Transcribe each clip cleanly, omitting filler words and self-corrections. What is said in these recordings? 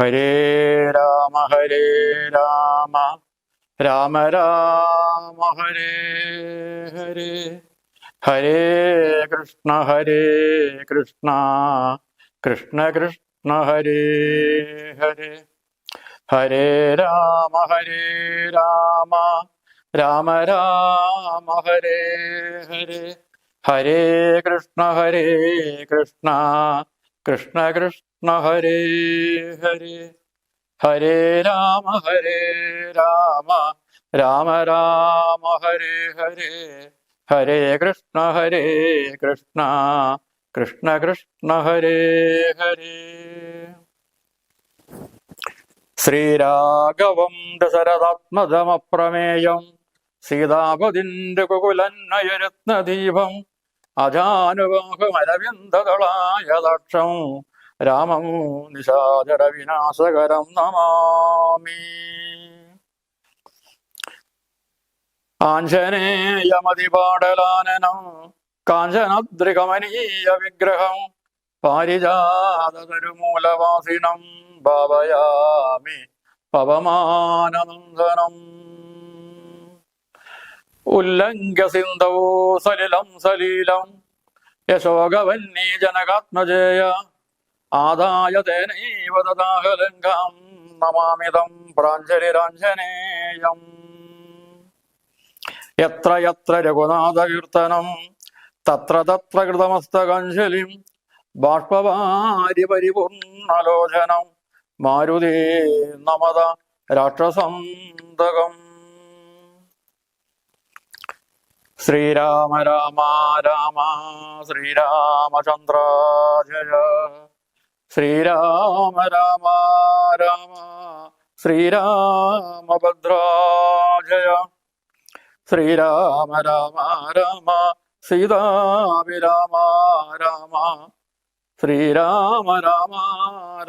ഹരേ രാമ രാമ രാമ ഹരേ ഹരേ, ഹരേ കൃഷ്ണ കൃഷ്ണ കൃഷ്ണ ഹരേ ഹരേ, ഹരേ രാമ രാമ രാമ ഹരേ ഹരേ, ഹരേ കൃഷ്ണ കൃഷ്ണ കൃഷ്ണ ഹരേ ഹരേ, ഹരേ രാമ രാമ രാമ ഹരേ ഹരേ, ഹരേ കൃഷ്ണ കൃഷ്ണ കൃഷ്ണ ഹരേ ഹരേ. ശ്രീരാഘവം ദശരഥാത്മജമപ്രമേയം സീതാപതിന്റെ കുകുലന്നയരത്നദീപം അജാനുബാഹുമരവിന്ദദളായ ദക്ഷം രാമം നിശാചര വിനാശകരം നമാമി. ആഞ്ജനേയമതിപാടലാനനം കാഞ്ചനദ്രികമനീയ വിഗ്രഹം പാരിജാതതരുമൂലവാസിനം ഭാവയാമി പവമാനനന്ദനം. ഉല്ലംഘ്യ സിന്ധോ സലിലം സലീലം യശോകവന്നി ജനകാത്മജേയ ആദായ തേനൈവ ദദാഹലങ്കാം നമാമിതം പ്രാഞ്ജലിരാഞ്ജനേയം. യത്ര യത്ര രഘുനാഥകീർത്തനം തത്ര തത്ര കൃതമസ്തകാഞ്ജലിം ബാഷ്പവാരി പരിപൂർണലോചനം മാരുതേ നമത രാക്ഷസന്തകം. ശ്രീരാമ രാമ രാമ ശ്രീരാമചന്ദ്ര ജയ, ശ്രീരാമ രാമ രാമ ശ്രീരാമഭദ്ര ജയ, ശ്രീരാമ രാമ രാമ സീതാഭിരാമ രാമ, ശ്രീരാമ രാമ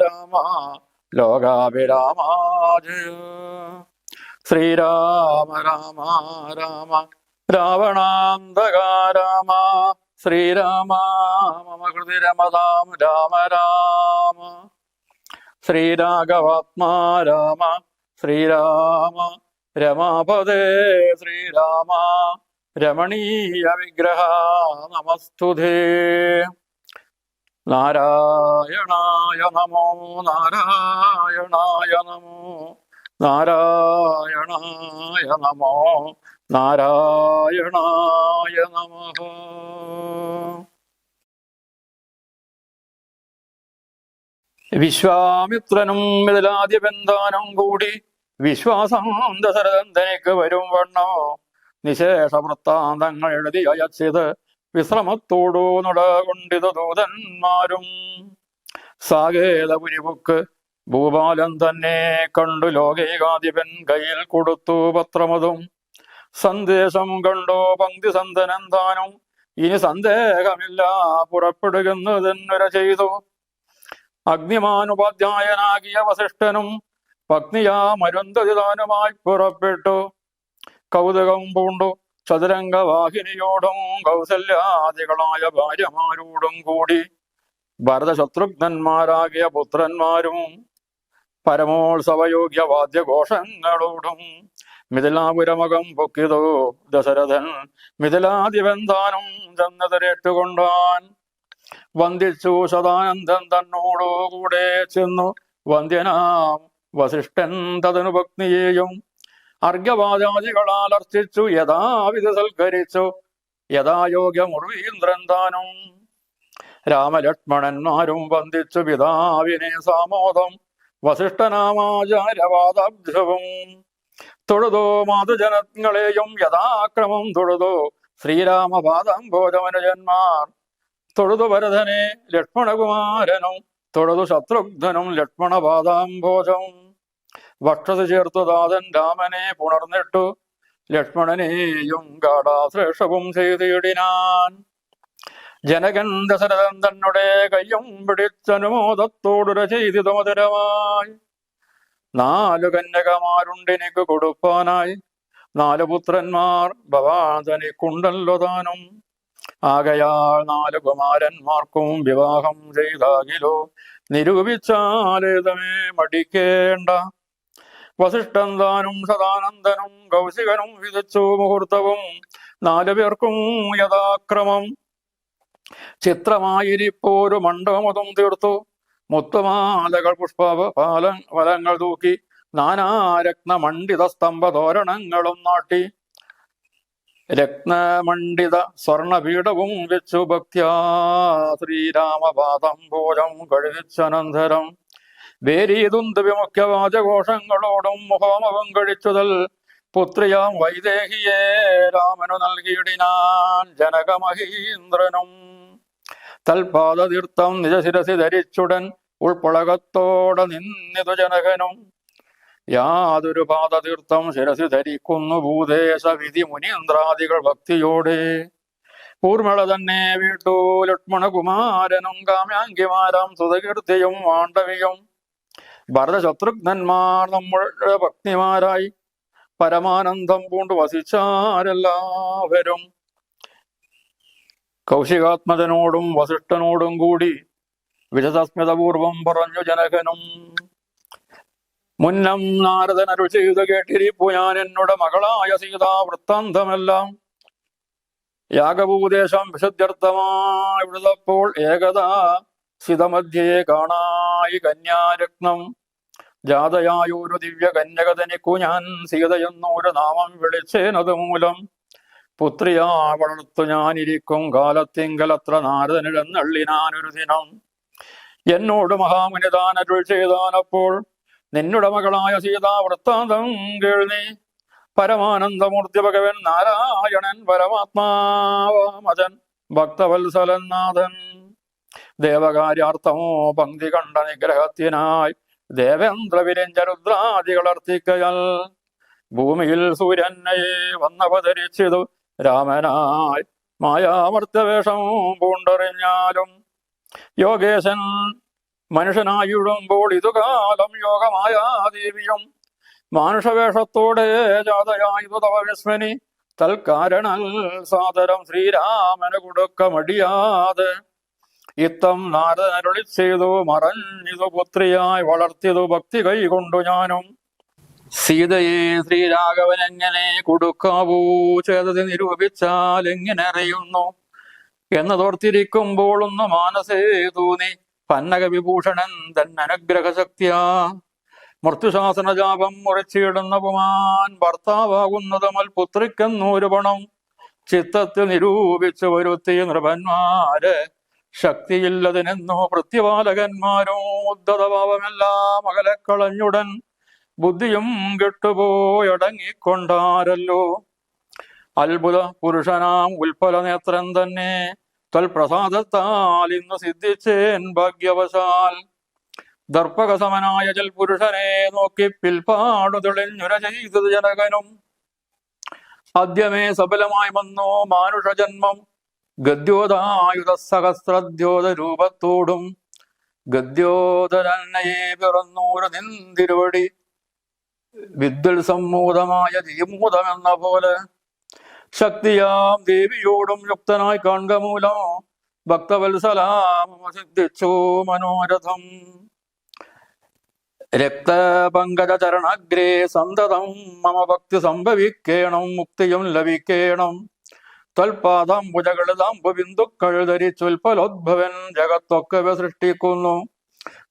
രാമ ലോകാഭിരാമ ജയ, ശ്രീരാമ രാമ രാമ രാവണാന്തക രാമ, ശ്രീരാമ മമ ഹൃദി രമതാം രാമ രാമ, ശ്രീരാഘവാത്മാ രാമ ശ്രീരാമ രമാപദേ ശ്രീരാമ രമണീയ വിഗ്രഹ നമസ്തുതേ. നാരായണായ നമോ നാരായണായ നമോ നാരായണായ നമോ നാരായണായ നമഃ. വിശ്വാമിത്രനും മിഥിലാധിപന്താനും കൂടി വിശ്വാസാന്തരതനിക്ക് വരും വണ്ണോ നിശേഷ വൃത്താന്തങ്ങൾ എഴുതി അയച്ചത് വിശ്രമത്തോടു നുടകൊണ്ടിത് ദൂതന്മാരും. സാകേതപുരിപുക്ക് ഭൂപാലൻ തന്നെ കണ്ടു ലോകൈകാധിപൻ കയ്യിൽ കൊടുത്തു പത്രമതും. സന്ദേശം കണ്ടോ പങ്ക്തി സന്തനന്താനും ഇനി സന്ദേഹമില്ല പുറപ്പെടുകെന്നതെന്നുര ചെയ്തു. അഗ്നിമാനുപാധ്യായനാകിയ വസിഷ്ഠനും പത്നിയാമരുന്ധതിദാനുമായി പുറപ്പെട്ടു. കൗതുകം പൂണ്ടു ചതുരംഗവാഹിനിയോടും കൗസല്യാദികളായ ഭാര്യമാരോടും കൂടി ഭരതശത്രുഘ്നന്മാരാകിയ പുത്രന്മാരും പരമോത്സവയോഗ്യ വാദ്യഘോഷങ്ങളോടും മിഥിലാപുരമകം പൊക്കിതോ ദശരഥൻ മിഥിലാധിപന്താനും ചെന്നതിരേറ്റുകൊണ്ടാൻ. വന്ദിച്ചു ശതാനന്ദൻ തന്നോടുകൂടെ ചെന്നു വന്ദ്യനാം വസിഷ്ഠൻ തതനു ഭക്തിയെയും അർഘ്യവാദാദികളാൽ അർച്ചിച്ചു യഥാവിധി സൽക്കരിച്ചു യഥായോഗ്യം ഉർവീന്ദ്രൻ താനും. രാമലക്ഷ്മണന്മാരും വന്ദിച്ചു പിതാവിനെ സാമോദം വസിഷ്ഠനാമാചാര്യവാദാബ്ജവും. തൊഴുതോ മാതുജനങ്ങളെയും യഥാക്രമം തൊഴുതോ ശ്രീരാമപാദാംഭോജമനുജന്മാർ. തൊഴുതു ഭരതനെ ലക്ഷ്മണകുമാരനും തൊഴുതു ശത്രുഘ്നും ലക്ഷ്മണപാദാംഭോജം. വക്ഷസ് ചേർത്തു ദാതൻ രാമനെ പുണർന്നിട്ടു ലക്ഷ്മണനെയും ഗാഢാശ്രേഷവും ചെയ്തിടിനാൻ. ജനകൻ ദശരഥൻ തന്നെ കയ്യും പിടിച്ചനുമോദത്തോടുര ചെയ്തിതു മധുരമായി. 4 കന്യകമാരുണ്ടെനിക്ക് കൊടുപ്പാനായി 4 പുത്രന്മാർ ഭവാൻ തനിക്കുണ്ടല്ലോ താനും. ആകയാൽ 4 കുമാരന്മാർക്കും വിവാഹം ചെയ്താകിലോ നിരൂപിച്ചാലേതമേ മടിക്കേണ്ട. വസിഷ്ഠൻ താനും സദാനന്ദനും കൗശികനും വിധിച്ചു മുഹൂർത്തവും 4 പേർക്കും യഥാക്രമം. ചിത്രമായിരിപ്പോരു മണ്ഡപമതും തീർത്തു. മുത്തുമാലകൾ ഫലങ്ങൾ തൂക്കി നാനാരത്നമണ്ഡിത സ്തംഭ തോരണങ്ങളും നാട്ടി. രത്നമണ്ഡിത സ്വർണപീഠവും വെച്ചു ഭക്ത്യാ ശ്രീരാമപാദം ഭോജം കഴിച്ചനന്തരം വേരീതുന്തുവിമുഖ്യ വാചഘോഷങ്ങളോടും മുഖോമുഖം കഴിച്ചുതൽ പുത്രിയാം വൈദേഹിയെ രാമനു നൽകിയിടിനാൻ ജനകമഹീന്ദ്രനും. തൽപാദതീർത്ഥം നിജശിരസി ധരിച്ചുടൻ ഉൾപ്പുളകത്തോടെ നിന്നിതു ജനകനും. യാതൊരു പാദതീർത്ഥം ശിരസി ധരിക്കുന്നു ഭൂദേശ വിധി മുനീന്ദ്രാദികൾ ഭക്തിയോടെ. ഊർമിള തന്നെ വീട്ടു ലക്ഷ്മണകുമാരനും കാമ്യാങ്കിമാരാം സുതകീർത്തിയും മാണ്ഡവിയും ഭരതശത്രുഘ്നന്മാർ നമ്മളുടെ ഭക്തിമാരായി പരമാനന്ദം പൂണ്ടു വസിച്ചാരെല്ലാവരും. കൗശികാത്മജനോടും വസിഷ്ഠനോടും കൂടി വിശദസ്മിതപൂർവം പറഞ്ഞു ജനകനും. മുന്നം നാരദൻ അരുൾ ചെയ്ത് കേട്ടിരിപ്പു ഞാൻ എന്നുടെ മകളായ സീതാ വൃത്താന്തമെല്ലാം. യാഗഭൂദേശം വിശുദ്ധ്യർത്ഥമായി വിടുതപ്പോൾ ഏകദാ സിതമധ്യേ കാണായി കന്യാരത്നം. ജാതയായൊരു ദിവ്യ കന്യകതനിക്കു ഞാൻ സീതയെന്നൊരു നാമം വിളിച്ചേനത് മൂലം. പുത്രിയാ വളർത്തു ഞാനിരിക്കും കാലത്തിങ്കലത്ര നാരദനിഴന്നള്ളിനാനൊരു ദിനം. എന്നോട് മഹാമുനിതാൻ അരുൾ ചെയ്താനപ്പോൾ നിന്നുടെ മകളായ സീതാ വൃത്താന്തം കേൾനീ. പരമാനന്ദമൂർത്തി ഭഗവൻ നാരായണൻ പരമാത്മാവാമജൻ ഭക്തവത്സലൻ നാഥൻ. ദേവകാര്യാർത്ഥമോ പങ്ക്തി കണ്ട നിഗ്രഹത്തിനായി ദേവേന്ദ്ര വിരഞ്ജ രുദ്രാദികളർത്തിക്കയാൽ ഭൂമിയിൽ സൂര്യനയെ വന്നവതരിച്ചിതു രാമനായി മായാമർത്യവേഷം പൂണ്ടറിഞ്ഞാലും. യോഗേശൻ മനുഷ്യനായിടുമ്പോൾ ഇതുകാലം യോഗമായാദേവിയും മാനുഷവേഷത്തോടെ ജാതയായതു തവ വിസ്മനി. തൽക്കാരണൽ സാദരം ശ്രീരാമന് കൊടുക്ക മടിയാതെ ഇത്തം നാരദനരുളി ചെയ്തു മറഞ്ഞിതു പുത്രിയായി വളർത്തിയതു ഭക്തി കൈകൊണ്ടു ഞാനും. സീതയെ ശ്രീരാഘവൻ എങ്ങനെ കൊടുക്കാവൂ ചെയ്തത് നിരൂപിച്ചാൽ എങ്ങനെ അറിയുന്നു എന്നതോർത്തിരിക്കുമ്പോൾ ഒന്ന് മാനസേ തോന്നി പന്നക വിഭൂഷണൻ തൻ അനുഗ്രഹശക്തിയാ. മൃത്യുശാസന ജാപം മുറിച്ചിടുന്ന പുമാൻ ഭർത്താവാകുന്നതമൽ പുത്രിക്കെന്നൊരു പണം ചിത്തത്തിൽ നിരൂപിച്ചു വരുത്തി നൃപന്മാര്. ശക്തിയില്ലതിനെന്നോ പ്രത്യപാലകന്മാരോ ഉദ്ധതഭാവമെല്ലാം അകലെ കളഞ്ഞുടൻ ബുദ്ധിയും കെട്ടുപോയടങ്ങിക്കൊണ്ടാരല്ലോ. അത്ഭുത പുരുഷനാം ഉൽപ്പല നേത്രൻ തന്നെ തൽപ്രസാദത്താൽ ഇന്ന് സിദ്ധിച്ചേൻ ഭാഗ്യവശാൽ. ദർപ്പകസമനായ ജൽ പുരുഷനെ നോക്കി പിൽപാടു തെളിഞ്ഞുര ചെയ്തത് ജനകനും. ആദ്യമേ സഫലമായി വന്നോ മാനുഷജന്മം ഗദ്യോതായുധ സഹസ്രദ്യോത രൂപത്തോടും. ഗദ്യോധനയെ പിറന്നൂര് നിന്തിരുവടി വിദ്വൽ സമ്മൂതമായ ജീമൂതമെന്ന പോലെ. ശക്തിയാം ദേവിയോടും യുക്തനായി കാണുക മൂലം ഭക്തവത്സലാമ സിദ്ധിച്ചു മനോരഥം. രക്തപങ്കജ ചരണാഗ്രേ സന്തതം മമ ഭക്തി സംഭവിക്കേണം മുക്തിയും ലഭിക്കേണം. ത്വൽപാദാംബുജകളിതാംബു ബിന്ദുക്കൾ ധരിച്ചുൽപ്പലോദ്ഭവൻ ജഗത്തൊക്കെ സൃഷ്ടിക്കുന്നു.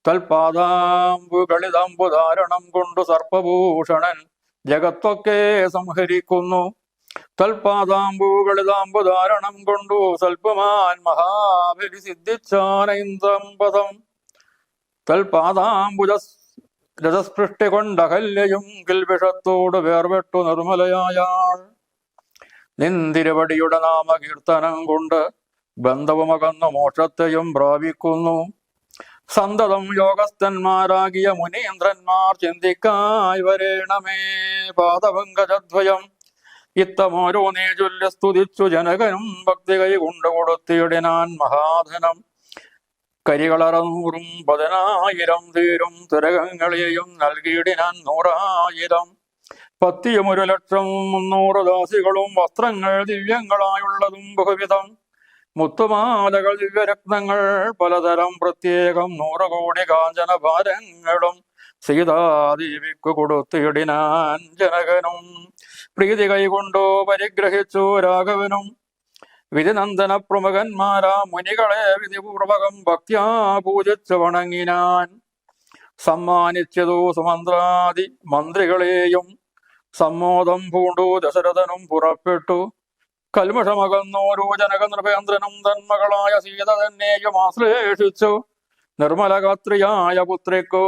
ത്വൽപാദാംബുകളിതാംബുധാരണം കൊണ്ടു സർപ്പഭൂഷണൻ ജഗത്തൊക്കെ സംഹരിക്കുന്നു. ത്വൽപാദാംബുകളിതാംബുധാരണം കൊണ്ടു സ്വൽപമാൻ മഹാബലി സിദ്ധിച്ചാനൈന്ദ്രംപദം. ത്വൽപാദാംബുജ രജസ്പൃഷ്ടി കൊണ്ടഹല്യയും കിൽവിഷത്തോട് വേർപെട്ടു നിർമ്മലയായാൾ. നിന്തിരുവടിയുടെ നാമകീർത്തനം കൊണ്ട് ബന്ധവുമകന്നു മോക്ഷത്തെയും പ്രാപിക്കുന്നു. സന്തതം യോഗസ്ഥന്മാരാകിയ മുനീന്ദ്രന്മാർ ചിന്തിക്കായി വരേണമേ പാദപങ്കജദ്വയം. ഇത്തമോരോന്നേ ചൊല്ലി സ്തുതിച്ചു ജനകനും ഭക്തി കൈ കൊണ്ടു കൊടുത്തിയിടിനാൻ മഹാധനം. കരികളറൂറും 10,000 തീരും തുരകങ്ങളെയും നൽകിയിടിനാൻ 100,000. 1,100,300 ദാസികളും വസ്ത്രങ്ങൾ ദിവ്യങ്ങളായുള്ളതും ബഹുവിധം. മുത്തുമാലകൾ ദിവ്യരത്നങ്ങൾ പലതരം പ്രത്യേകം 100 കോടി കാഞ്ചന ഭാരങ്ങളും സീതാദേവിക്കു കൊടുത്തിടിനാൻ ജനകനും. പ്രീതി കൈകൊണ്ടു പരിഗ്രഹിച്ചു രാഘവനും. വിധിനന്ദന പ്രമുഖന്മാരാ മുനികളെ വിധിപൂർവകം ഭക്ത്യാ പൂജിച്ചു വണങ്ങിനാൻ. സമ്മാനിച്ചതു സുമന്ത്രാദി മന്ത്രികളെയും. സമ്മോദം പൂണ്ടു ദശരഥനും പുറപ്പെട്ടു. കൽമഷമകന്നോരു ജനക നൃപേന്ദ്രനും തന്മകളായ സീത തന്നെയും ആശ്ലേഷിച്ചു. നിർമ്മലഗാത്രിയായ പുത്രിക്കു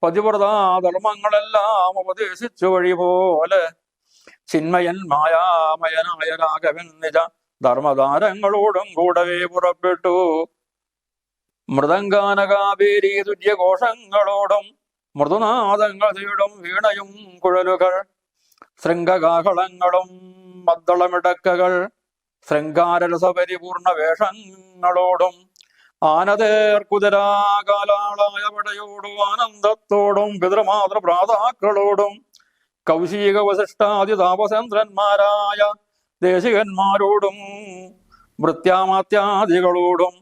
പതിവ്രതാ ധർമ്മങ്ങളെല്ലാം ഉപദേശിച്ചു വഴി പോലെ. ചിന്മയൻ മായാമയനായ രാഘവൻ നിജ ധർമ്മധാരങ്ങളോടും കൂടവേ പുറപ്പെട്ടു. മൃദംഗാനകാപേരി തുല്യഘോഷങ്ങളോടും മൃദുനാദങ്ങൾ തീടും വീണയും കുഴലുകൾ ശൃംഗകാഹളങ്ങളും മദ്ദളമിടക്കകൾ ശൃംഗാരരസപരിപൂർണ വേഷങ്ങളോടും ആനതേർ കുതിരാകാലാളായ പടയോടും ആനന്ദത്തോടും പിതൃമാതൃഭ്രാതാക്കളോടും കൗശിക വസിഷ്ഠാദി താപസേന്ദ്രന്മാരായ ദേശികന്മാരോടും ഭൃത്യാമാത്യാദികളോടും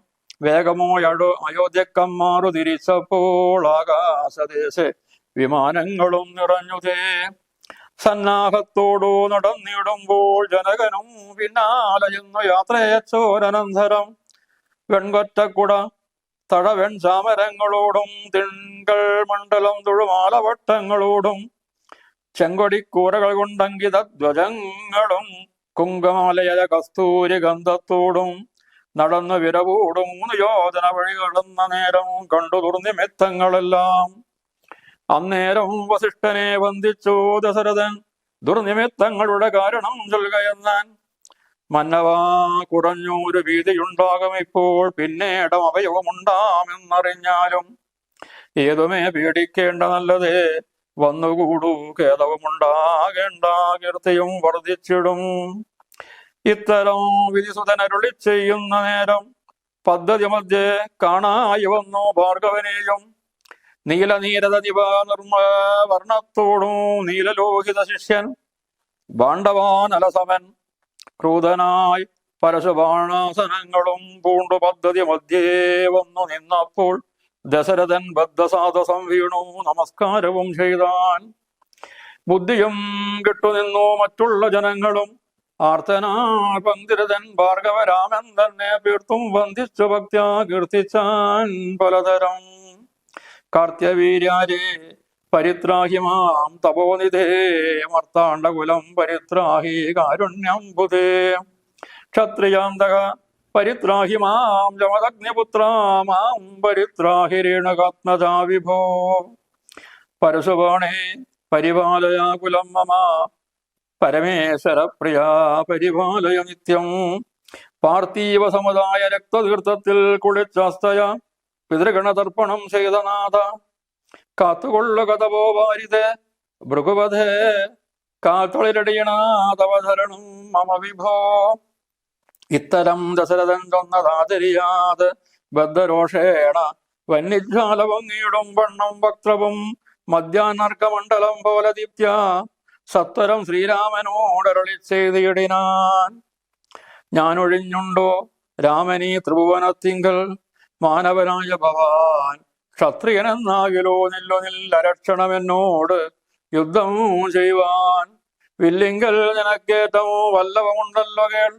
വേഗമോയടു അയോധ്യക്കന്മാറു തിരിച്ചപ്പോൾ ആകാശദേശെ വിമാനങ്ങളും നിറഞ്ഞുതേ. സന്നാഹത്തോടു നടന്നിടുമ്പോൾ ജനകനും പിന്നാലെയെന്നു യാത്രയച്ചോരനന്തരം വെൺകൊറ്റക്കുട തഴവെൺ ചാമരങ്ങളോടും തിങ്കൾ മണ്ഡലം തുഴുമാലവട്ടങ്ങളോടും ചെങ്കൊടിക്കൂരകൾ കൊണ്ടങ്കിത ധ്വജങ്ങളും കുങ്കുമാലയ കസ്തൂരി ഗന്ധത്തോടും നടന്നു വിരവോടും 3 യോജന വഴി കടന്ന നേരം കണ്ടു ദുർനിമിത്തങ്ങളെല്ലാം. അന്നേരം വസിഷ്ഠനെ വന്ദിച്ചു ദശരഥൻ. ദുർനിമിത്തങ്ങളുടെ കാരണം ചൊല്ലുകയെന്നാൻ. മന്നവാ, കുറഞ്ഞൊരു ഭീതിയുണ്ടാകും ഇപ്പോൾ, പിന്നീടും അവയവമുണ്ടാമെന്നറിഞ്ഞാലും ഏതുമേ പേടിക്കേണ്ട നല്ലതേ വന്നുകൂടൂ. ഖേദവുമുണ്ടാകേണ്ട, കീർത്തിയും വർദ്ധിച്ചിടും. ഇത്തരം വിധിസുതനരുളി ചെയ്യുന്ന നേരം പദ്ധതി മധ്യേ കാണായി വന്നു ഭാർഗവനെയും. നീലനീരത വർണ്ണത്തോടും നീലലോഹിത ശിഷ്യൻ ബാണ്ഡവാൻ അലസമൻ ക്രൂധനായി പരശുബാണാസനങ്ങളും പൂണ്ടു പദ്ധതി മധ്യേ വന്നു നിന്നപ്പോൾ ദശരഥൻ ബദ്ധസാധസം വീണു നമസ്കാരവും ചെയ്താൻ. ബുദ്ധിയും കിട്ടുനിന്നു മറ്റുള്ള ജനങ്ങളും. ആർത്തനാൽ പന്തിരതൻ ഭാർഗവരാമൻ തന്നെ തീർത്തും വന്ദിച്ചു ഭക്ത്യാ കീർത്തിച്ചാൻ പലതരം. കാർത്യവീര്യാരേ പരിത്രാഹി തപോനിധേ മർത്താണ്ഡകുലം പരിത്രാഹി കാരുണ്യം ബുധേ. ക്ഷത്രിയാന്തക പരിത്രാഹി ജമദഗ്നിപുത്രാം പരിത്രാഹി രേണുകാത്മജാ വിഭോ. പരശുവാണേ പരിപാലയ കുലം മമ പരമേശ്വര പ്രിയ പരിപാലയ നിത്യം. പാർത്ഥീവ സമുദായ രക്തതീർത്ഥത്തിൽ കുളിച്ചാസ്തയ പിതൃഗണതർപ്പണം ചെയ്ത നാഥ. കാത്തുകൊള്ളുക തപോ വാരിതേ ഭൃഗുപഥേ കാത്തളിരടിയണാതവധരണം മമ വിഭോ. ഇത്തരം ദശരഥൻ ചൊന്നതാചരിയാത് ബദ്ധരോഷേണ വന്യജാലഭംഗിയിടും വണ്ണം വക്ത്രവും മധ്യാനർക്കമണ്ഡലം പോലെ ദീപ്യ സത്വരം ശ്രീരാമനോടരളി ചെയ്തിടിനാൻ. ഞാനൊഴിഞ്ഞുണ്ടോ രാമനീ ത്രിഭുവനത്തിങ്കൽ മാനവനായ ഭവാൻ ക്ഷത്രിയനെന്നാകിലോ നില്ലരക്ഷണമെന്നോട് യുദ്ധം ചെയ്യുവാൻ. വില്ലിങ്കൽ നിനക്കേറ്റവും വല്ലവമുണ്ടല്ലോ കേൾ.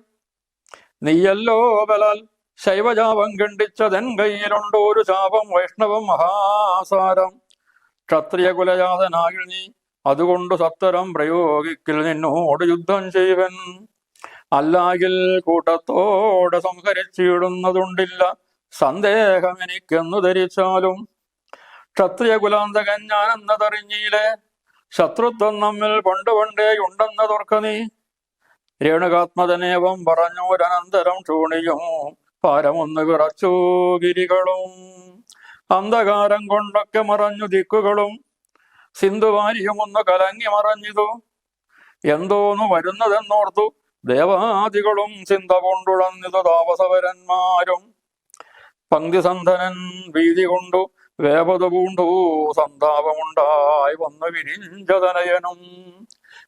നീയല്ലോ ബലാൽ ശൈവജാപം ഖണ്ഡിച്ചതൻ കയ്യിലുണ്ടോ ഒരു ശാപം വൈഷ്ണവം മഹാസാരം. ക്ഷത്രിയ കുലജാതനാകിൽ നീ അതുകൊണ്ട് സത്വരം പ്രയോഗിക്കിൽ നിന്നോട് യുദ്ധം ചെയ്യുവൻ. അല്ലാകിൽ കൂട്ടത്തോടെ സംഹരിച്ചിടുന്നതുണ്ടില്ല സന്ദേഹം എനിക്കെന്നു ധരിച്ചാലും. ക്ഷത്രിയ കുലാന്തകൻ ഞാനെന്നതറിഞ്ഞീലേ ശത്രുത്വം നമ്മിൽ പണ്ടുപണ്ടേ ഉണ്ടെന്നതോർക്ക നീ. രേണുകാത്മജനേവം പറഞ്ഞോരനന്തരം ക്ഷോണിയും പാരമൊന്നു വിറച്ചു ഗിരികളും. അന്ധകാരം കൊണ്ടൊക്കെ മറഞ്ഞു ദിക്കുകളും സിന്ധുവാരിയും ഒന്ന് കലങ്ങി മറഞ്ഞിതു. എന്തോന്നു വരുന്നതെന്നോർത്തു ദേവാദികളും ചിന്ത കൊണ്ടുഴന്നിതു താപസവരന്മാരും. പങ്ക്തിസന്ധനൻ ഭീതി കൊണ്ടു വേപതു പൂണ്ടു സന്താപമുണ്ടായി വന്നു വിരിഞ്ചതനയനും.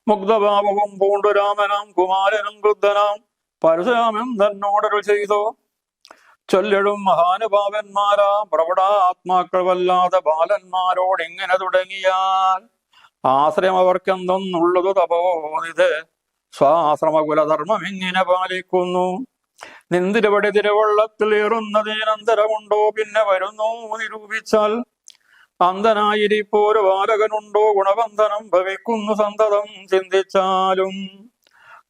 മുഗ്ധഭാവവും പൂണ്ടു രാമനാം കുമാരനും ക്രുദ്ധനാം പരശുരാമൻ തന്നോടൊരു ചെയ്തു. ചൊല്ലിടും മഹാനുഭാവന്മാരാ പ്രൗഢാത്മാക്കൾ വല്ലാതെ ബാലന്മാരോട് ഇങ്ങനെ തുടങ്ങിയാൽ ആശ്രയം അവർക്കെന്തൊന്നുള്ളതു തപോനിത് സ്വാശ്രമകുലധർമ്മം ഇങ്ങനെ പാലിക്കുന്നു. നിന്തിരുവടി തിരുവള്ളത്തിൽ ഏറുന്നതിനന്തരമുണ്ടോ പിന്നെ വരുന്നു നിരൂപിച്ചാൽ അന്ധനായിരിപ്പോരു ബാലകനുണ്ടോ ഗുണബന്ധനം ഭവിക്കുന്നു സന്തതം ചിന്തിച്ചാലും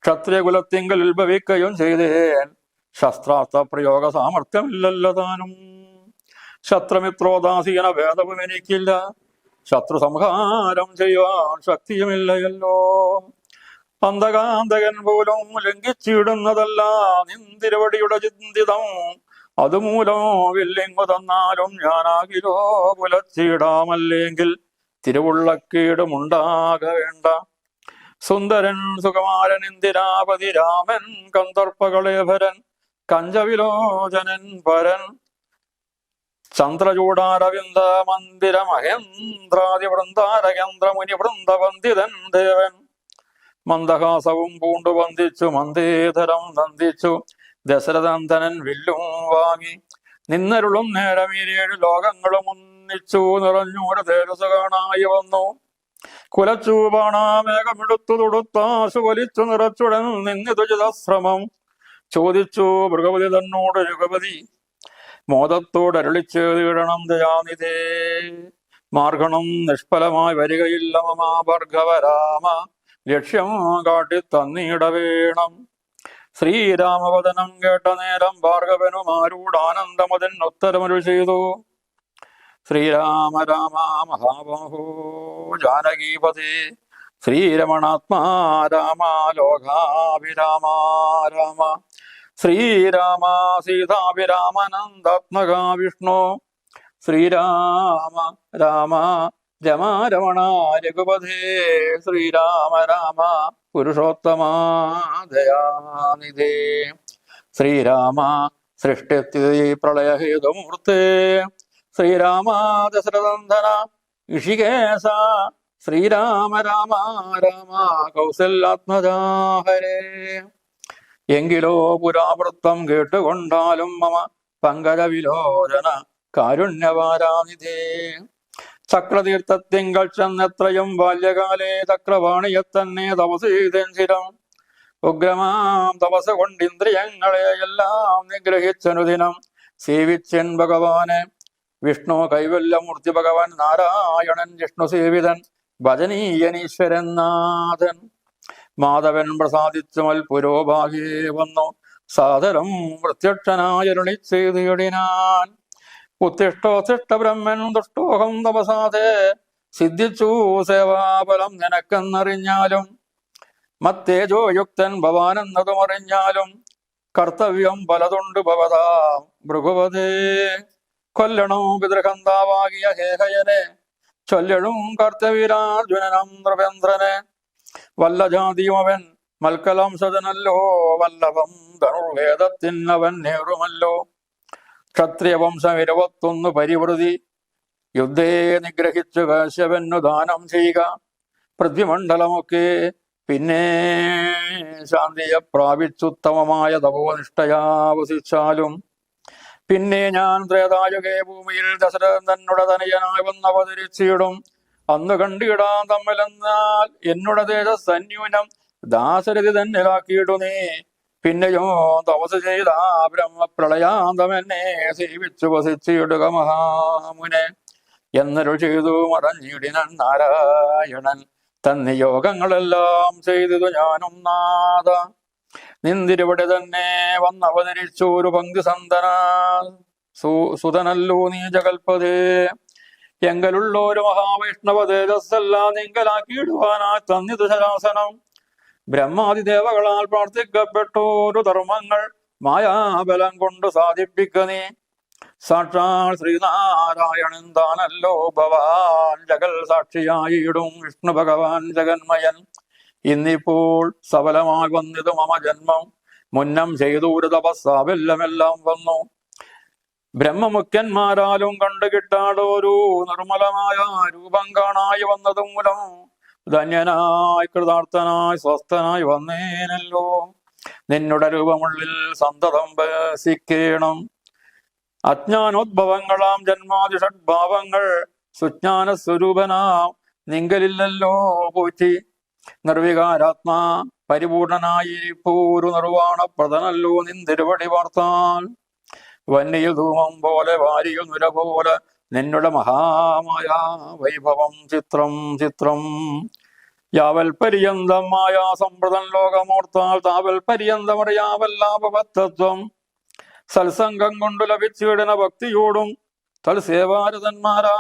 ക്ഷത്രിയകുലത്തിങ്കൽ ഉത്ഭവിക്കുകയും ചെയ്തേൻ ശസ്ത്രാസ്ത്ര പ്രയോഗ സാമർഥ്യമില്ലല്ലോ താനും. ശത്രുമിത്രോദാസീന ഭേദവും എനിക്കില്ല, ശത്രു സംഹാരം ചെയ്യുവാൻ ശക്തിയുമില്ലയല്ലോ. അന്ധകാന്തകൻ പോലും ലംഘിച്ചിടുന്നതല്ല നിന്തിരുവടിയുടെ ചിന്തിതം, അതുമൂലോ വില്ലിങ്ങു തന്നാലും ഞാനാകിലോ പുലച്ചിടാമല്ലെങ്കിൽ തിരുവുള്ളക്കീടുമുണ്ടാക വേണ്ട. സുന്ദരൻ സുകുമാരൻ ഇന്ദിരാപതി രാമൻ കന്ദർപ്പകളേഭരൻ കഞ്ചവിലോചനൻ പരൻ ചന്ദ്രചൂടാരവിന്ദ മന്ദിര മഹേന്ദ്രാദി വൃന്ദാരകേന്ദ്ര മുനി വൃന്ദവന്ദിതൻ ദേവൻ മന്ദഹാസവും പൂണ്ടു വന്ദിച്ചു മന്ദേധരം നന്ദിച്ചു ദശരഥനന്ദനൻ വില്ലും വാങ്ങി നിന്നരുളും നേരം ഈ 7 ലോകങ്ങളും ഒന്നിച്ചു നിറഞ്ഞൂടെ തേജസ് കാണായി വന്നു. കുലച്ചു ബാണാമേഘമെടുത്തു തൊടുത്താശു വലിച്ചു നിറച്ചുടൻ നിന്നിതു ചിതശ്രമം ചോദിച്ചു ഭൃഗവതി തന്നോട് യുഗപതി മോദത്തോട് അരുളിച്ചേതിടണം ദയാനിധേ. മാർഗണം നിഷ്ഫലമായി വരികയില്ല മമാ ഭർഗവരാമ, ലക്ഷ്യം കാട്ടി തന്നിടവേണം. ശ്രീരാമവദനം കേട്ട നേരം ഭാർഗവനും ആരൂഢാനന്ദമതിനുത്തരമരുൾ ചെയ്തു. ശ്രീരാമ രാമ മഹാബാഹോ ജാനകീപതി ശ്രീരമണാത്മാ രാമ ലോകാഭിരാമ രാമ ശ്രീരാമ സീതാഭിരാമനന്ദാത്മക വിഷ്ണു ശ്രീരാമ രാമ രമാരമണ രഘുപതേ ശ്രീരാമ രാമ പുരുഷോത്തമാ ദയാനിധേ ശ്രീരാമ സൃഷ്ടിസ്ഥിതി പ്രളയഹേതുമൂർത്തേ ശ്രീരാമ ദശരഥനന്ദന ഋഷികേശ ശ്രീരാമ രാമ രാമ കൗസല്യാത്മജാ ഹരേ. എങ്കിലോ പുരാവൃത്തം കേട്ടുകൊണ്ടാലും മമ പങ്കജവിലോചന കാരുണ്യവാരാനിധേ. ചക്രതീർത്ഥത്തിങ്കൽ ചെന്നെത്രയും ബാല്യകാലേ ചക്രവാണിയെത്തന്നെ തപസീതൻ ഉഗ്രമാം തപസ് കൊണ്ടിന്ദ്രിയങ്ങളെ എല്ലാം നിഗ്രഹിച്ചനുദിനം സേവിച്ചൻ ഭഗവാനെ. വിഷ്ണു കൈവല്യമൂർത്തി ഭഗവാൻ നാരായണൻ ജിഷ്ണു സേവിതൻ ഭജനീയനീശ്വരൻ നാഥൻ. മാധവൻ പ്രസാദിച്ചുമൽ പുരോഭാഗേ വന്നു സാദരം പ്രത്യക്ഷനായരുളി ചെയ്തിടിനാൻ. ഉത്തിഷ്ടോത്തിഷ്ട ബ്രഹ്മൻ ദുഷ്ടോഹം തപസാതെ സിദ്ധിച്ചു സേവാഫലം നിനക്കെന്നറിഞ്ഞാലും മത്തേജോയുക്തൻ ഭവാനെന്നതും അറിഞ്ഞാലും കർത്തവ്യം പലതുണ്ട് ഭവതാ ഭൃഗുപതേ. കൊല്ലണോ പിതൃഹന്താവാകിയ ഹേഹയനെ ചൊല്ലണം കർത്തവീരാർജുനനം നൃപേന്ദ്രനെ. വല്ല ജാതിയും അവൻ മൽക്കലാംശജനല്ലോ വല്ലഭം ധനുർവേദത്തിനവൻ നേറുമല്ലോ. ക്ഷത്രിയവംശം 21 പരിവൃതി യുദ്ധേ നിഗ്രഹിച്ചു കാശ്യപനു ദാനം ചെയ്യുക. പൃഥ്വിമണ്ഡലമൊക്കെ പിന്നെ ശാന്തിയെ പ്രാപിച്ചുത്തമമായ തപോനിഷ്ഠയാവസിച്ചാലും പിന്നെ ഞാൻ ത്രേതായുഗേ ഭൂമിയിൽ ദശരഥൻ തന്നുടെ തനയനായി വന്നവതരിച്ചിടും. അന്ന് കണ്ടിടാൻ തമ്മിലെന്നാൽ എന്നുടെ തേജസ് അന്യൂനം ദാശരഥി തന്നിലാക്കിയിടു നീ. പിന്നെയോ തപസ് ചെയ്ത ബ്രഹ്മപ്രളയാന്തമെന്നെ സേവിച്ചു വസിച്ചിടുക മഹാമുനെ എന്നൊരു ചെയ്തു മറഞ്ഞിടിനൻ നാരായണൻ. തന്നിയോഗങ്ങളെല്ലാം ചെയ്തതു ഞാനും നാഥ. നിന്തിരുവിടെ തന്നെ വന്നവതരിച്ചു ഒരു പങ്ക്തി സന്തന സുതനല്ലോ നീ ജഗൽപതേ. എങ്കലുള്ളൊരു മഹാവൈഷ്ണവ തേജസ്സെല്ലാം നിങ്കലാക്കിയിടുവാനായി തന്നിതു ശാസനം. ബ്രഹ്മാതിദേവകളാൽ പ്രാർത്ഥിക്കപ്പെട്ടോരു ധർമ്മങ്ങൾ മായാബലം കൊണ്ട് സാധിപ്പിക്ക നീ. സാക്ഷാൽ ശ്രീനാരായണൻ താനല്ലോ ഭവാൻ ജഗൽ സാക്ഷിയായിടും വിഷ്ണു ഭഗവാൻ ജഗന്മയൻ. ഇന്നിപ്പോൾ സഫലമായി വന്നിതു മമ ജന്മം. മുന്നം ചെയ്തൂരു തപസ്സാവെല്ലമെല്ലാം വന്നു. ബ്രഹ്മമുഖ്യന്മാരാലും കണ്ടു കിട്ടാടൊരു നിർമ്മലമായ രൂപം കാണായി വന്നതു മൂലം ധന്യനായി കൃതാർത്ഥനായി സ്വസ്ഥനായി വന്നേനല്ലോ. നിന്നുടെ രൂപമുള്ളിൽ സന്തതം വസിക്കേണം. അജ്ഞാനോദ്ഭവങ്ങളാം ജന്മാതി ഷഡ്ഭാവങ്ങൾ സുജ്ഞാന സ്വരൂപനാം നിങ്കലില്ലല്ലോ പോറ്റി. നിർവികാരാത്മാ പരിപൂർണനായി പൂരു നിർവാണ പ്രദനല്ലോ നിന്തിരുവടി വാർത്താൽ. വന്നിയിൽ ധൂമം പോലെ വാരിയിൽ നുര പോലെ നിന്നുടെ മഹാമായ വൈഭവം ചിത്രം ചിത്രം. യാവൽ പര്യന്തമായ സമ്പ്രദം ലോകമോർത്താൽ താവൽ പര്യന്തമറിയാവല്ലാപവത്തത്വം. സത്സംഗം കൊണ്ടു ലഭിച്ചിടുന്ന ഭക്തിയോടും തൽസേവാരതന്മാരാ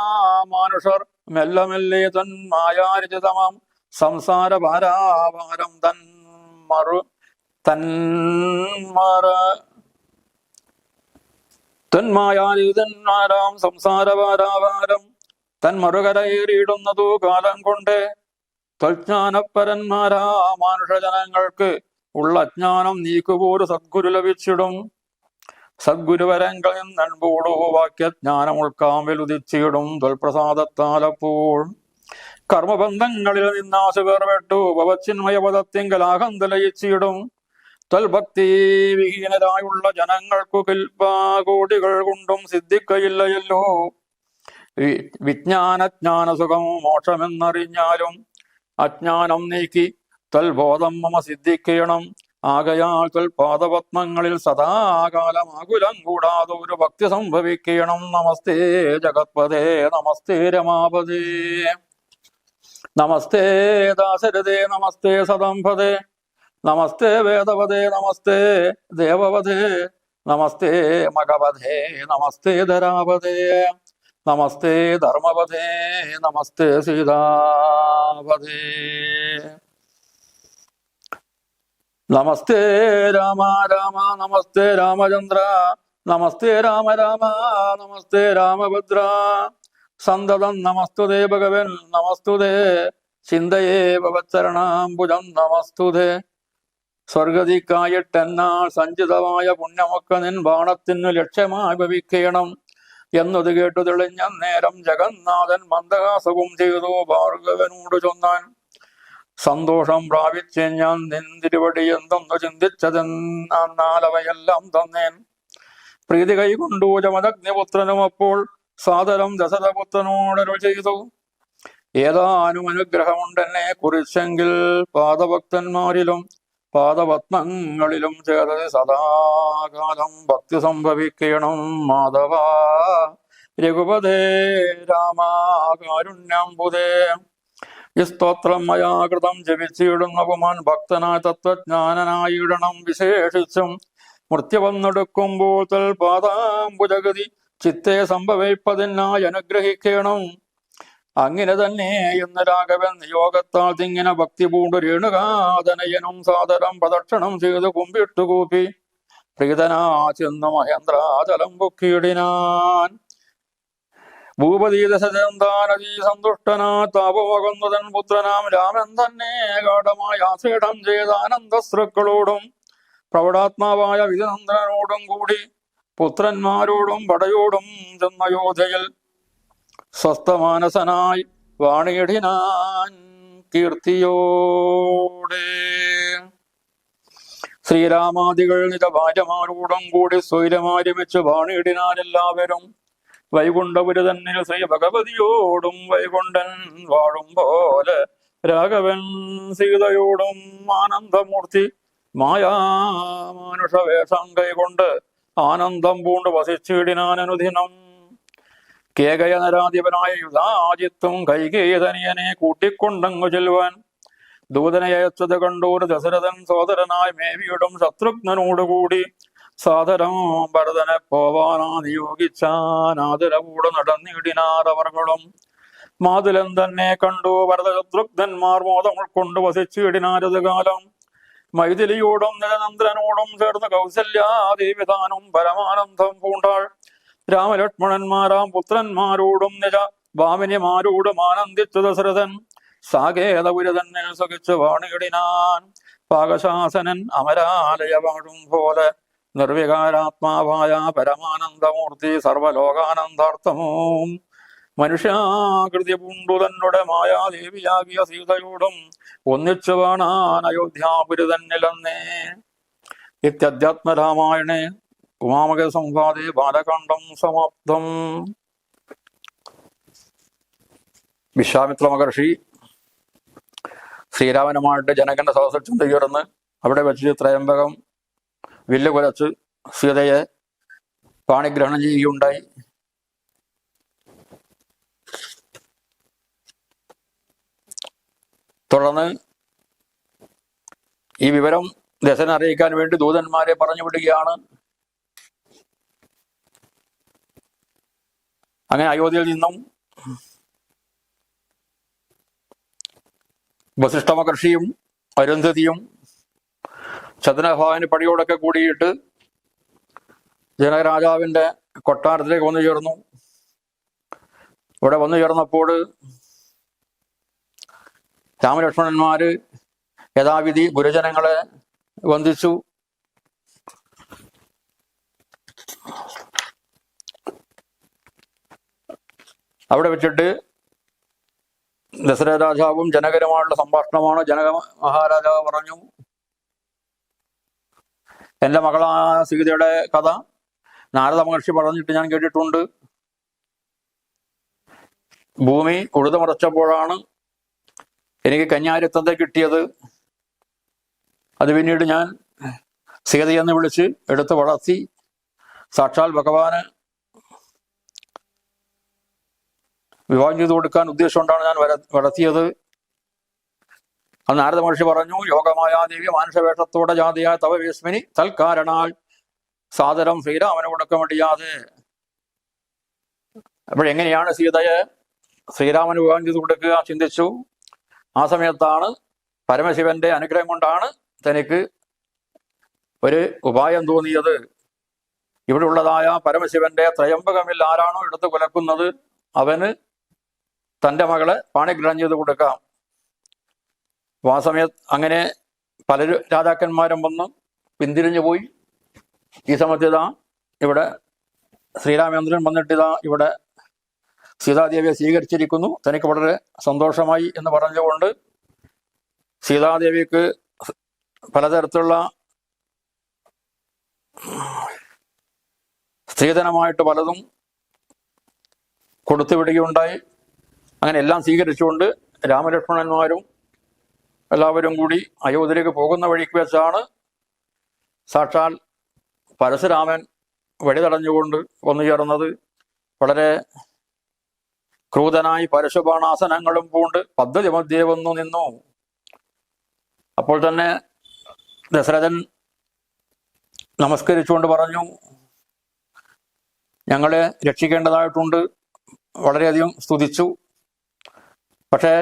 മാനുഷർ മെല്ലെ മെല്ലെ തന്മായാരിചിതമാം സംസാര ഭാരാഭാരം തന്മായാരിതന്മാരാം സംസാര ഭാരാഭാരം തന്മറുകരയേറിയിടുന്നതു കാലം കൊണ്ട്. ത്വജ്ഞാനപരന്മാരാ മാനുഷജനങ്ങൾക്ക് ഉള്ള അജ്ഞാനം നീക്കുപോരു സദ്ഗുരു ലഭിച്ചിടും. സദ്ഗുരുവരങ്ങളിൽ നൻപോടു വാക്യജ്ഞാനം ഉൾക്കാമ്പിൽ ഉദിച്ചിടും ത്വൽപ്രസാദത്താലപ്പോൾ. കർമ്മബന്ധങ്ങളിൽ നിന്നാശ വേർപെട്ടു ഭവച്ചിന്മയ പദത്തിങ്കലാഹം തലയിച്ചിടും. ത്വൽഭക്തി വിഹീനരായുള്ള ജനങ്ങൾക്കു കൽപ്പാകോടികൾ കൊണ്ടും സിദ്ധിക്കയില്ലയല്ലോ. വിജ്ഞാനജ്ഞാന സുഖം മോക്ഷമെന്നറിഞ്ഞാലും അജ്ഞാനം നീക്കി ത്വൽബോധം മമ സിദ്ധിക്കണം. ആകയാൽ ത്വൽപാദപത്മങ്ങളിൽ സദാകാലം ആകുലം കൂടാതെ ഒരു ഭക്തി സംഭവിക്കണം. നമസ്തേ ജഗത്പദേ നമസ്തേ രമാപദേ നമസ്തേ ദാശരഥേ നമസ്തേ സദംഭദേ നമസ്തേ വേദവദേ നമസ്തേ ദേവവദേ നമസ്തേ മഗവധേ നമസ്തേ ധരാവദേ നമസ്തേ ധർമ്മവദേ നമസ്തേ സീതാവദേ. നമസ്തേ രാമ രാമ നമസ്തേ രാമചന്ദ്ര നമസ്തേ രാമ രാമ നമസ്തേ രാമഭദ്ര. സന്തതം നമസ്തുതേ ഭഗവൻ നമസ്തുതേ ചിന്തയേ ഭവച്ചരണാംബുജം നമസ്തുതേ. സ്വർഗതിക്കായിട്ടെന്നാൽ സഞ്ചിതമായ പുണ്യമൊക്കെ നിൻ ബാണത്തിനു ലക്ഷ്യമായി ഭവിക്കണം എന്നത് കേട്ടു തെളിഞ്ഞ നേരം ജഗന്നാഥൻ മന്ദഹാസവും ചെയ്തു ഭാർഗവനോട് ചൊന്നാൻ. സന്തോഷം പ്രാപിച്ച് ഞാൻ നിന്തിരുവടി എന്തെന്നു ചിന്തിച്ചതെന്നാലവയെല്ലാം തന്നേൻ. പ്രീതി കൈകൊണ്ടു ജമദഗ്നിപുത്രനും അപ്പോൾ സാദരം ദശരഥപുത്രനോടരുൾ ചെയ്തു. ഏതാനും അനുഗ്രഹമുണ്ടെന്നെ കുറിച്ചെങ്കിൽ പാദഭക്തന്മാരിലും പാദപത്മങ്ങളിലും ചേർത്ത് സദാകാലം ഭക്തി സംഭവിക്കണം. മാധവ രഘുപതേ രാമാകാരുണ്യാംബുദേ. ഈ സ്തോത്രം മയാ കൃതം ജപിച്ചിടുന്ന പുമാൻ ഭക്തനായ തത്വജ്ഞാനനായിടണം. വിശേഷിച്ചും മൃത്യു വന്നെടുക്കുമ്പോൾ തൽപാദാംബുജഗതി ചിത്തെ സംഭവിപ്പതിനായി അനുഗ്രഹിക്കണം. അങ്ങനെ തന്നെ എന്ന് രാഘവൻ നിയോഗത്താൽ തിങ്ങനെ ഭക്തി പൂണ്ടു രേണുകാതനയനും സാദരം പ്രദക്ഷിണം ചെയ്ത് കുമ്പിട്ടുകൂപ്പി പ്രീതനാ ചെന്നു മഹേന്ദ്രാചലം പൊക്കിയിടിനാൻ. ഭൂപതി ദശചന്ദാനദീ സന്തുഷ്ടനാ താപമകന്നുതൻ പുത്രനാം രാമൻ തന്നെ ഗാഠമായ ആസേഠം ചെയ്ത ആനന്ദശ്രുക്കളോടും പ്രൗഢാത്മാവായ വിധനന്ദനോടും കൂടി പുത്രന്മാരോടും പടയോടും ചെന്നയോധ്യയിൽ സ്വസ്ഥമാനസനായി വാണിയിടിനാൻ കീർത്തിയോടെ. ശ്രീരാമാദികൾ നിത ഭാര്യമാരോടും കൂടി സ്വൈരമാര്യമിച്ച് വാണിയിടിനാൻ എല്ലാവരും. വൈകുണ്ഠപുരി തന്നിൽ ശ്രീ ഭഗവതിയോടും വൈകുണ്ഠൻ വാഴും പോലെ രാഘവൻ സീതയോടും ആനന്ദമൂർത്തി മായാമാനുഷ വേഷം കൈകൊണ്ട് ആനന്ദം പൂണ്ട് വസിച്ചിടിനാൻ അനുദിനം. കേകയനരാധിപനായ യുധാജിത്തും കൈകേയതനിയനെ കൂട്ടിക്കൊണ്ടങ്ങു ചെല്ലുവാൻ ദൂതനെ അയച്ചത് കണ്ടൂര് ദശരഥൻ സോദരനായ മേവിയിടും ശത്രുഘ്നനോടുകൂടി സാദരം ഭരതനെ പോവാനാ നിയോഗിച്ചാനാദരവൂടെ നടന്നിടിനാറവർകളും. മാതുലൻ തന്നെ കണ്ടു ഭരത ശത്രുഘ്നന്മാർ മോദം ഉൾക്കൊണ്ട് വസിച്ചിടിനാരത് കാലം. മൈഥിലിയോടും നിലനന്ദ്രനോടും ചേർന്ന് കൗസല്യാദേവിതാനും പരമാനന്ദം പൂണ്ടാൾ. രാമലക്ഷ്മണന്മാരാം പുത്രന്മാരോടും നിജ ഭാമിനിമാരോടും ആനന്ദിച്ചു ദശരഥൻ. സാകേതപുരി തന്നെ സുഖിച്ചു വാണിയിടിനാൻ. പാകശാസനൻ അമരാലയ വാഴും പോലെ നിർവികാരാത്മാവായ പരമാനന്ദമൂർത്തി സർവലോകാനന്ദാർത്ഥവും മനുഷ്യാകൃതി പൂണ്ടു തന്നുടെ മായാദേവിയാകിയ സീതയോടും ഒന്നിച്ചു കാണാൻ അയോധ്യാപുരി തന്നിലെന്നേ. ഇത്യധ്യാത്മരാമായണേ ഉമാമക സംവാദേ ബാലകാണ്ഡം സമാപ്തം. വിശ്വാമിത്ര മഹർഷി ശ്രീരാമനുമായിട്ട് ജനകന്റെ സദസ്സിൽ ചെന്നുയർന്ന് അവിടെ വെച്ച് ത്രയംബകം വില്ല് കുലച്ച് സീതയെ പാണിഗ്രഹണം ചെയ്യുകയുണ്ടായി. തുടർന്ന് ഈ വിവരം ദശരഥനെ അറിയിക്കാൻ വേണ്ടി ദൂതന്മാരെ പറഞ്ഞു വിടുകയാണ്. അങ്ങനെ അയോധ്യയിൽ നിന്നും വസിഷ്ഠ മഹർഷിയും അരുന്ധതിയും ചന്ദ്രഭാവന് പടിയോടൊക്കെ കൂടിയിട്ട് ജനകരാജാവിന്റെ കൊട്ടാരത്തിലേക്ക് വന്നു ചേർന്നു. ഇവിടെ വന്നു ചേർന്നപ്പോൾ രാമലക്ഷ്മണന്മാര് യഥാവിധി ഗുരുജനങ്ങളെ വന്ദിച്ചു. അവിടെ വെച്ചിട്ട് ദശരഥ രാജാവും ജനകരുമായുള്ള സംഭാഷണമാണ്. ജനക മഹാരാജാവ് പറഞ്ഞു, എൻ്റെ മകളായ സീതയുടെ കഥ നാരദ മഹർഷി പറഞ്ഞിട്ട് ഞാൻ കേട്ടിട്ടുണ്ട്. ഭൂമി ഉഴുതുമറച്ചപ്പോഴാണ് എനിക്ക് കന്യാരിത്തത്തെ കിട്ടിയത്. അത് പിന്നീട് ഞാൻ സീതയെന്ന് വിളിച്ച് എടുത്ത് വളർത്തി സാക്ഷാൽ ഭഗവാന് വിവാഹം ചെയ്തു കൊടുക്കാൻ ഉദ്ദേശമുണ്ടാണ് ഞാൻ വളർത്തിയത്. അത് നാരദ മഹർഷി പറഞ്ഞു, യോഗമായാദേവി മാനുഷവേഷത്തോടെ ജാതിയായ തവ വേസ്മിനി തൽക്കാരണാൽ സാദരം ശ്രീരാമന് കൊടുക്കാൻ വേണ്ടിയാതെ. അപ്പോഴെങ്ങനെയാണ് സീതയെ ശ്രീരാമന് വിവാഹം ചെയ്തു കൊടുക്കുക ചിന്തിച്ചു. ആ സമയത്താണ് പരമശിവന്റെ അനുഗ്രഹം കൊണ്ടാണ് തനിക്ക് ഒരു ഉപായം തോന്നിയത്. ഇവിടെ ഉള്ളതായ പരമശിവന്റെ ത്രയംബകമിൽ ആരാണോ എടുത്ത് കുലക്കുന്നത് അവന് തൻ്റെ മകളെ പാണിഗ്രഹണം ചെയ്ത് കൊടുക്കാം. ആ സമയത്ത് അങ്ങനെ പല രാജാക്കന്മാരും വന്ന് പിന്തിരിഞ്ഞു പോയി. ഈ സമയത്ത് ഇതാ ഇവിടെ ശ്രീരാമചന്ദ്രൻ വന്നിട്ടിതാ ഇവിടെ സീതാദേവിയെ സ്വീകരിച്ചിരിക്കുന്നു. തനിക്ക് വളരെ സന്തോഷമായി എന്ന് പറഞ്ഞുകൊണ്ട് സീതാദേവിക്ക് പലതരത്തിലുള്ള സ്ത്രീധനമായിട്ട് പലതും കൊടുത്തുവിടുകയുണ്ടായി. അങ്ങനെ എല്ലാം സ്വീകരിച്ചുകൊണ്ട് രാമലക്ഷ്മണന്മാരും എല്ലാവരും കൂടി അയോധ്യയിലേക്ക് പോകുന്ന വഴിക്ക് വെച്ചാണ് സാക്ഷാൽ പരശുരാമൻ വഴി തടഞ്ഞുകൊണ്ട് വന്നു ചേർന്നത്. വളരെ ക്രൂതനായി പരശുബാണാസനങ്ങളും പൂണ്ട് പദ്ധതി മധ്യേ വന്നു നിന്നു. അപ്പോൾ തന്നെ ദശരഥൻ നമസ്കരിച്ചുകൊണ്ട് പറഞ്ഞു, ഞങ്ങളെ രക്ഷിക്കേണ്ടതായിട്ടുണ്ട്. വളരെയധികം സ്തുതിച്ചു. പക്ഷേ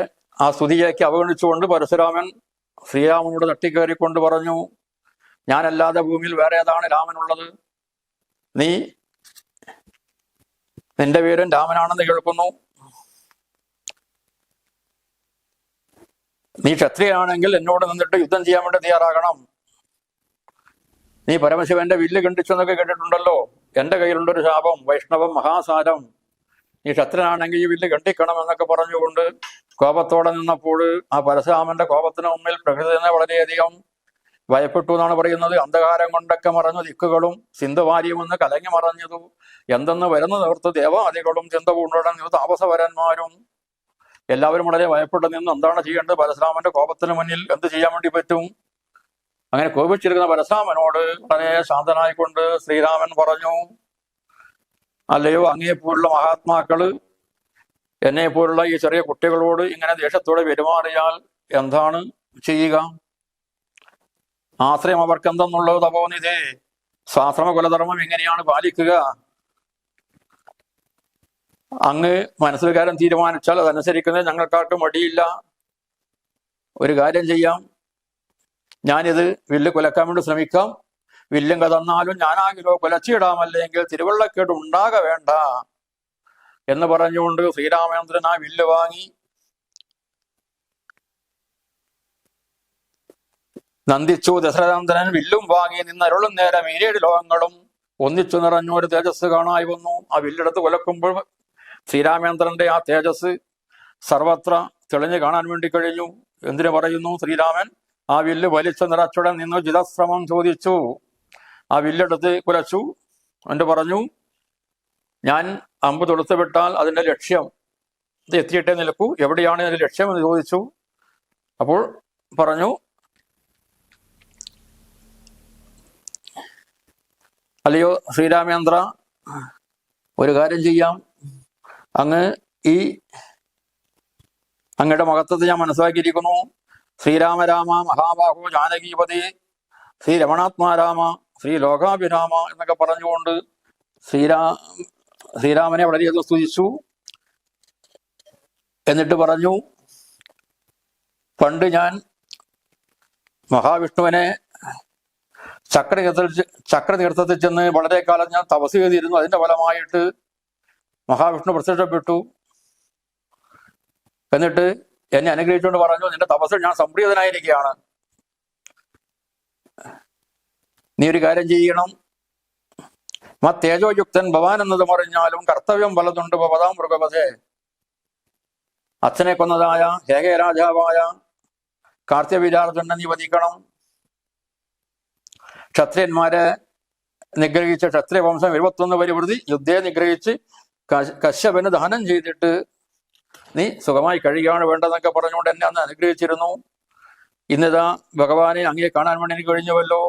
ആ സ്തുതിയേക്ക് അവഗണിച്ചുകൊണ്ട് പരശുരാമൻ ശ്രീരാമനോട് തട്ടിക്കയറിക്കൊണ്ട് പറഞ്ഞു, ഞാനല്ലാതെ ഭൂമിയിൽ വേറെ ഏതാണ് രാമനുള്ളത്? നിന്റെ പേരും രാമനാണെന്ന് കേൾക്കുന്നു. നീ ക്ഷത്രിയനാണെങ്കിൽ എന്നോട് നിന്നിട്ട് യുദ്ധം ചെയ്യാൻ വേണ്ടി തയ്യാറാകണം. നീ പരമശിവന്റെ വില്ല് ഖണ്ഡിച്ചെന്നൊക്കെ കേട്ടിട്ടുണ്ടല്ലോ. എൻ്റെ കയ്യിലുണ്ടൊരു ശാപം, വൈഷ്ണവം മഹാസാരം. നീ ക്ഷത്രിയനാണെങ്കിൽ ഈ വില്ല് ഖണ്ഡിക്കണം എന്നൊക്കെ പറഞ്ഞുകൊണ്ട് കോപത്തോടെ നിന്നപ്പോൾ ആ പരശുരാമന്റെ കോപത്തിന് മുമ്പിൽ പ്രകൃതി തന്നെ വളരെയധികം ഭയപ്പെട്ടു എന്നാണ് പറയുന്നത്. അന്ധകാരം കൊണ്ടൊക്കെ മറഞ്ഞു ദിക്കുകളും സിന്ധുവാരിയുമെന്ന് കലങ്ങി മറഞ്ഞതു. എന്തെന്ന് വരുന്ന നിവൃത്ത് ദേവാദികളും ചിന്ത പൂണ്ടുടൻ താപസവരന്മാരും എല്ലാവരും വളരെ ഭയപ്പെട്ടു നിന്ന് എന്താണ് ചെയ്യേണ്ടത്? പരശുരാമന്റെ കോപത്തിന് മുന്നിൽ എന്ത് ചെയ്യാൻ വേണ്ടി പറ്റും? അങ്ങനെ കോപിച്ചിരിക്കുന്ന പരശുരാമനോട് വളരെ ശാന്തനായിക്കൊണ്ട് ശ്രീരാമൻ പറഞ്ഞു, അല്ലയോ അങ്ങേപ്പോലുള്ള മഹാത്മാക്കള് എന്നെപ്പോലുള്ള ഈ ചെറിയ കുട്ടികളോട് ഇങ്ങനെ ദേഷ്യത്തോടെ പെരുമാറിയാൽ എന്താണ് ചെയ്യുക? ആശ്രയം അവർക്ക് എന്തെന്നുള്ളത് തപോനിധേ. ശാസ്ത്രമ കുലധർമ്മം എങ്ങനെയാണ് പാലിക്കുക? അങ്ങ് മനസ്സിൽ കാര്യം തീരുമാനിച്ചാൽ അതനുസരിക്കുന്നത് ഞങ്ങൾക്കാർക്കും മടിയില്ല. ഒരു കാര്യം ചെയ്യാം, ഞാനിത് വില്ല് കുലക്കാൻ വേണ്ടി ശ്രമിക്കാം. വില്ലും കതന്നാലും ഞാനാകിലോ കുലച്ചിടാമല്ലെങ്കിൽ തിരുവള്ളക്കേട് ഉണ്ടാക വേണ്ട എന്ന് പറഞ്ഞുകൊണ്ട് ശ്രീരാമചന്ദ്രൻ ആ വില്ല് വാങ്ങി നന്ദിച്ചു. ദശരഥനന്ദനൻ വില്ലും വാങ്ങി നിന്നരുളും നേരം 7 ലോകങ്ങളും ഒന്നിച്ചു നിറഞ്ഞു ഒരു തേജസ് കാണായി വന്നു. ആ വില്ലെടുത്ത് കുലക്കുമ്പോൾ ശ്രീരാമചന്ദ്രന്റെ ആ തേജസ് സർവത്ര തെളിഞ്ഞു കാണാൻ വേണ്ടി കഴിഞ്ഞു. എന്തിനു പറയുന്നു? ശ്രീരാമൻ ആ വില്ല് വലിച്ചു നിറച്ചുടൻ നിന്നു ജിതശ്രമം ചോദിച്ചു. ആ വില്ലെടുത്ത് കുലച്ചു. എന്നിട്ട് പറഞ്ഞു, ഞാൻ അമ്പ് തൊടുത്ത് വിട്ടാൽ അതിൻ്റെ ലക്ഷ്യം ഇത് എത്തിയിട്ടേ നിൽക്കൂ, എവിടെയാണ് അതിൻ്റെ ലക്ഷ്യം എന്ന് ചോദിച്ചു. അപ്പോൾ പറഞ്ഞു, അല്ലയോ ശ്രീരാമേന്ദ്ര, ഒരു കാര്യം ചെയ്യാം, അങ്ങ് ഈ അങ്ങയുടെ മഹത്വത്തെ ഞാൻ മനസ്സിലാക്കിയിരിക്കുന്നു. ശ്രീരാമരാമ മഹാബാഹോ ജാനകീപതി, ശ്രീ രമണാത്മാരാമ, ശ്രീ ലോകാഭിരാമ എന്നൊക്കെ പറഞ്ഞുകൊണ്ട് ശ്രീരാമനെ വളരെയധികം സ്തുതിച്ചു. എന്നിട്ട് പറഞ്ഞു, പണ്ട് ഞാൻ മഹാവിഷ്ണുവിനെ ചക്രതീർത്ഥത്തിൽ ചെന്ന് വളരെ കാലം ഞാൻ തപസ് ചെയ്തിരുന്നു. അതിന്റെ ഫലമായിട്ട് മഹാവിഷ്ണു പ്രത്യക്ഷപ്പെട്ടു. എന്നിട്ട് എന്നെ അനുഗ്രഹിച്ചുകൊണ്ട് പറഞ്ഞു, നിന്റെ തപസ്സിൽ ഞാൻ സംപ്രീതനായിരിക്കുകയാണ്. നീ ഒരു കാര്യം ചെയ്യണം. തേജോയുക്തൻ ഭവാൻ എന്നത് പറഞ്ഞാലും കർത്തവ്യം പലതുണ്ട് ഭവതാം മൃഗപഥേ. അച്ഛനെ കൊന്നതായ ഹേഹേ രാജാവായ കാർത്തികവീരാർജുനനെ നീ വധിക്കണം. ക്ഷത്രിയന്മാരെ നിഗ്രഹിച്ച ക്ഷത്രിയ വംശം 71 പരിവൃത്തി യുദ്ധയെ നിഗ്രഹിച്ച് കശ്യപന് ദഹനം ചെയ്തിട്ട് നീ സുഖമായി കഴിയുകയാണ് വേണ്ടതെന്നൊക്കെ പറഞ്ഞുകൊണ്ട് എന്നെ അന്ന് അനുഗ്രഹിച്ചിരുന്നു. ഇന്നിതാ ഭഗവാനെ അങ്ങയെ കാണാൻ വേണ്ടി എനിക്ക് കഴിഞ്ഞുവല്ലോ.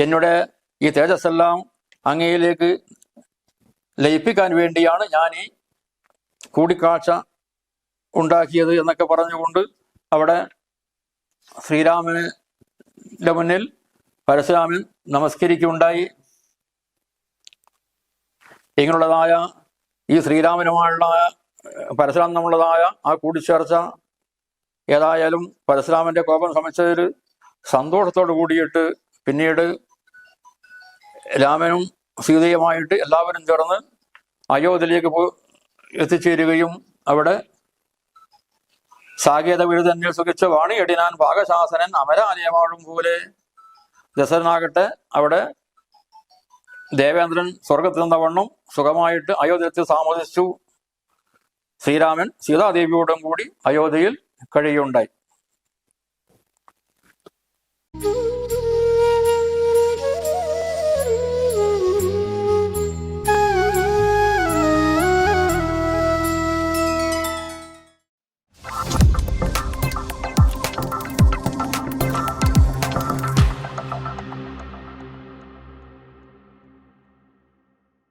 എന്നോട് ഈ തേജസ്സെല്ലാം അങ്ങയിലേക്ക് ലയിപ്പിക്കാൻ വേണ്ടിയാണ് ഞാൻ ഈ കൂടിക്കാഴ്ച ഉണ്ടാക്കിയത് എന്നൊക്കെ പറഞ്ഞുകൊണ്ട് അവിടെ ശ്രീരാമന്റെ മുന്നിൽ പരശുരാമൻ നമസ്കരിക്കുകയുണ്ടായി. ഇങ്ങനെയുള്ളതായ ഈ ശ്രീരാമനുമായുള്ള പരശുരാമൻ തമ്മിലുള്ളതായ ആ കൂടിച്ചേർച്ച ഏതായാലും പരശുരാമന്റെ കോപം ശമിച്ചതിൽ സന്തോഷത്തോട് കൂടിയിട്ട് പിന്നീട് രാമനും സീതയുമായിട്ട് എല്ലാവരും ചേർന്ന് അയോധ്യയിലേക്ക് എത്തിച്ചേരുകയും അവിടെ സാകേത വിഴുതന്നിൽ സുഖിച്ച് വാണിയടിനാൻ ഭാഗശാസനൻ അമരാലയമാഴും പോലെ ദശരനാകട്ടെ അവിടെ ദേവേന്ദ്രൻ സ്വർഗത്തിൽ നിന്നവണ്ണം സുഖമായിട്ട് അയോധ്യത്തിൽ താമസിച്ചു. ശ്രീരാമൻ സീതാദേവിയോടും കൂടി അയോധ്യയിൽ കഴിയുണ്ടായി.